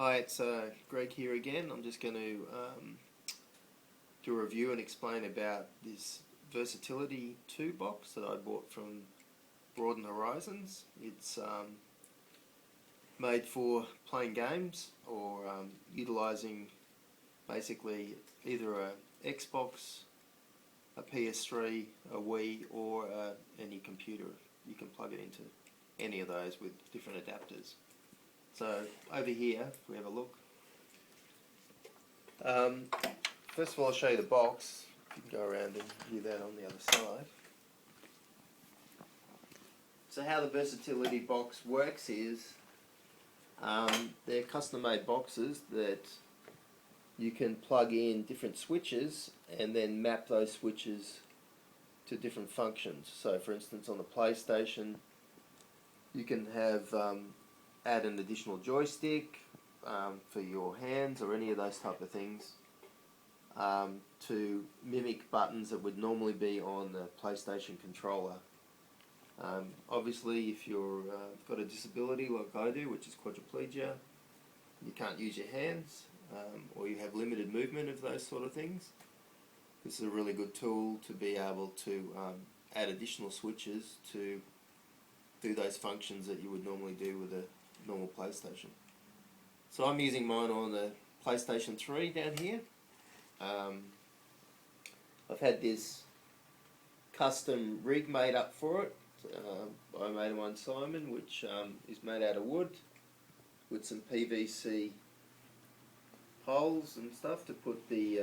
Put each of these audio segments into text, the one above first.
Hi, it's Greg here again. I'm just going to do a review and explain about this Versatility 2 box that I bought from Broadened Horizons. It's made for playing games or utilising basically either a Xbox, a PS3, a Wii, or any computer. You can plug it into any of those with different adapters. So over here, if we have a look, first of all I'll show you the box. You can go around and view that on the other side. So how the Versatility box works is, they're custom made boxes that you can plug in different switches and then map those switches to different functions. So for instance on the PlayStation you can have add an additional joystick for your hands or any of those type of things to mimic buttons that would normally be on the PlayStation controller. Obviously if you've got a disability like I do, which is quadriplegia, you can't use your hands or you have limited movement of those sort of things, this is a really good tool to be able to add additional switches to do those functions that you would normally do with a normal PlayStation. So I'm using mine on the PlayStation 3 down here. I've had this custom rig made up for it by mate of mine Simon, which is made out of wood with some PVC holes and stuff to put the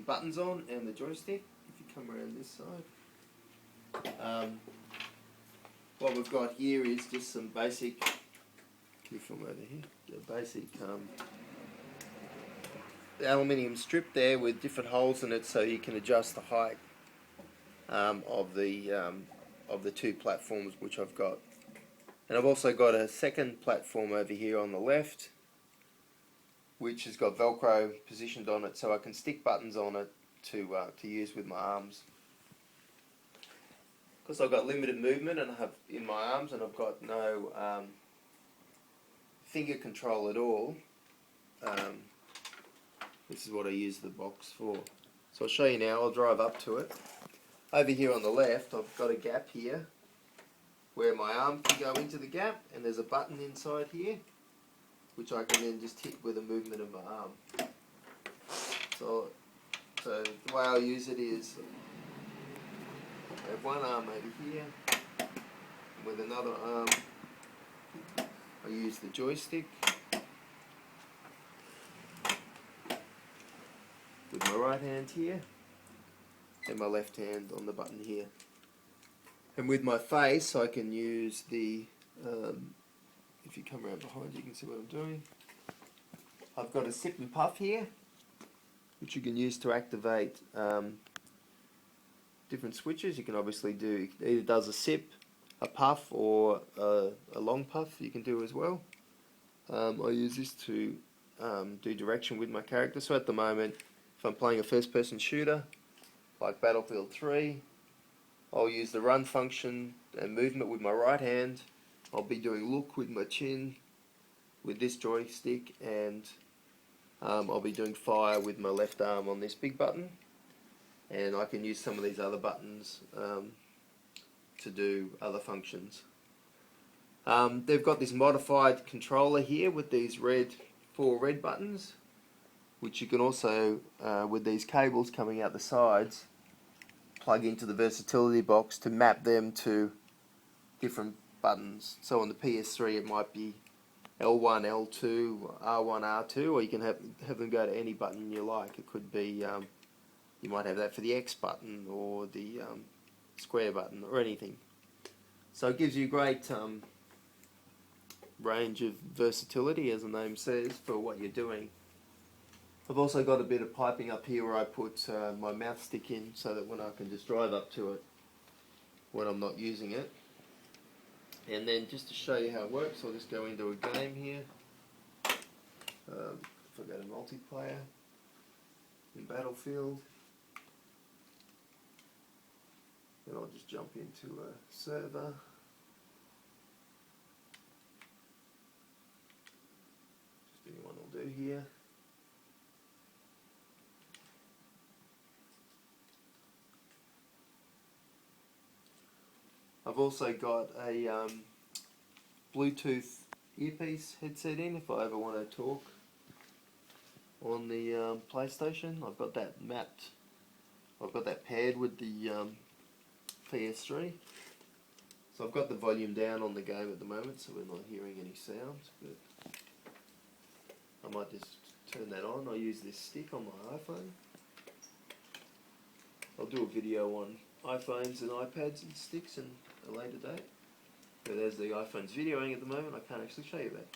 buttons on and the joystick. If you come around this side. What we've got here is just some basic, can you film over here? The basic aluminium strip there with different holes in it so you can adjust the height of the two platforms which I've got. And I've also got a second platform over here on the left which has got Velcro positioned on it so I can stick buttons on it to use with my arms. Because I've got limited movement and I have in my arms and I've got no finger control at all, this is what I use the box for. So I'll show you now. I'll drive up to it. Over here on the left I've got a gap here where my arm can go into the gap, and there's a button inside here which I can then just hit with a movement of my arm. So the way I'll use it is I have one arm over here, and with another arm I use the joystick with my right hand here and my left hand on the button here. And with my face I can use the, if you come around behind you can see what I'm doing. I've got a sip and puff here which you can use to activate different switches. You can obviously do, it either does a sip, a puff, or a long puff you can do as well. I use this to do direction with my character. So at the moment, if I'm playing a first person shooter like Battlefield 3, I'll use the run function and movement with my right hand. I'll be doing look with my chin with this joystick, and I'll be doing fire with my left arm on this big button. And I can use some of these other buttons to do other functions. They've got this modified controller here with these four red buttons, which you can also, with these cables coming out the sides, plug into the Versatility box to map them to different buttons. So on the PS3 it might be L1, L2, R1, R2, or you can have them go to any button you like. It could be you might have that for the X button or the square button or anything. So it gives you great range of versatility, as the name says, for what you're doing. I've also got a bit of piping up here where I put my mouth stick in so that when I can just drive up to it when I'm not using it. And then just to show you how it works, I'll just go into a game here. If I go to multiplayer in Battlefield, then I'll just jump into a server. through here. I've also got a Bluetooth earpiece headset in if I ever want to talk on the PlayStation. I've got that mapped. I've got that paired with the PS3. So I've got the volume down on the game at the moment, so we're not hearing any sounds. But I might just turn that on. I use this stick on my iPhone. I'll do a video on iPhones and iPads and sticks in a later date. But as the iPhone's videoing at the moment, I can't actually show you that.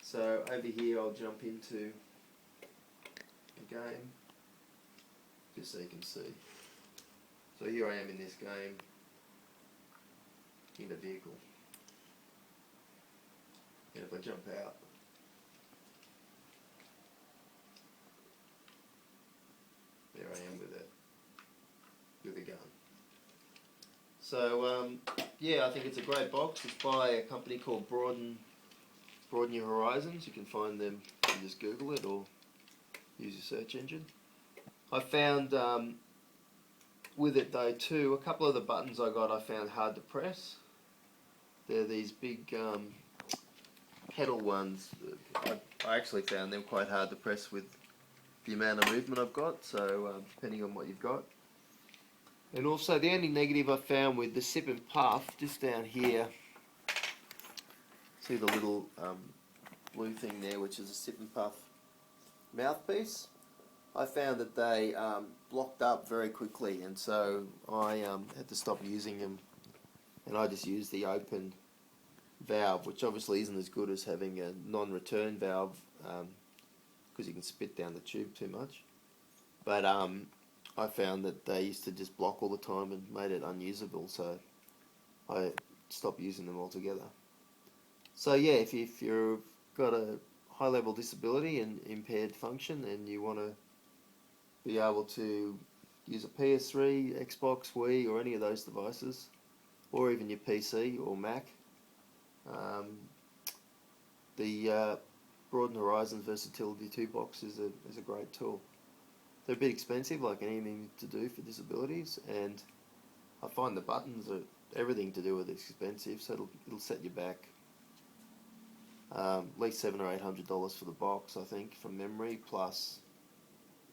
So over here I'll jump into a game, just so you can see. So here I am in this game, in a vehicle. And if I jump out, there I am with a gun. So yeah, I think it's a great box. It's by a company called Broaden Your Horizons. You can find them, you can just Google it or use your search engine. I found with it though too, a couple of the buttons I got I found hard to press. They're these big pedal ones. I actually found them quite hard to press with the amount of movement I've got, so depending on what you've got. And also the only negative I found with the sip and puff, just down here, see the little blue thing there, which is a sip and puff mouthpiece. I found that they blocked up very quickly, and so I had to stop using them, and I just used the open valve, which obviously isn't as good as having a non-return valve, because you can spit down the tube too much. But I found that they used to just block all the time and made it unusable, so I stopped using them altogether. So yeah, if you've got a high level disability and impaired function and you want to be able to use a PS3, Xbox, Wii or any of those devices, or even your PC or Mac, the Broadened Horizons Versatility 2 box is a great tool. They're a bit expensive, like anything to do for disabilities, and I find the buttons are everything to do with it's expensive, so it'll set you back at least $700 or $800 for the box, I think, from memory, plus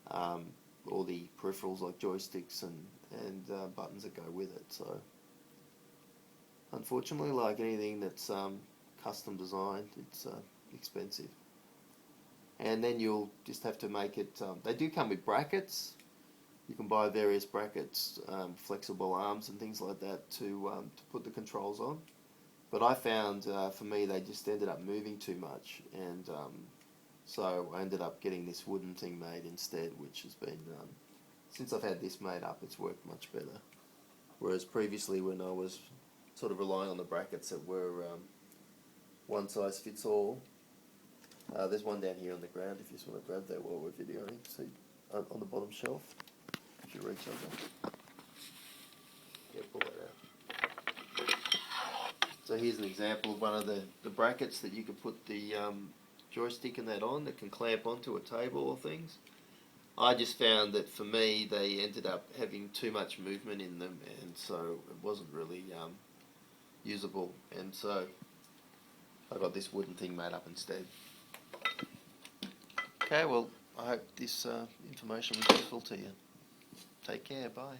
all the peripherals like joysticks and buttons that go with it. So unfortunately, like anything that's custom designed, it's expensive. And then you'll just have to make it, they do come with brackets. You can buy various brackets, flexible arms and things like that to put the controls on. But I found, for me, they just ended up moving too much, and so I ended up getting this wooden thing made instead, which has been, since I've had this made up, it's worked much better. Whereas previously when I was sort of relying on the brackets that were one size fits all, there's one down here on the ground if you just want to grab that while we're videoing. See, on the bottom shelf, if you reach over. Yeah, pull that out. So here's an example of one of the brackets that you could put the joystick and that on, that can clamp onto a table or things. I just found that for me they ended up having too much movement in them, and so it wasn't really usable, and so I got this wooden thing made up instead. Okay, well, I hope this information was useful to you. Take care, bye.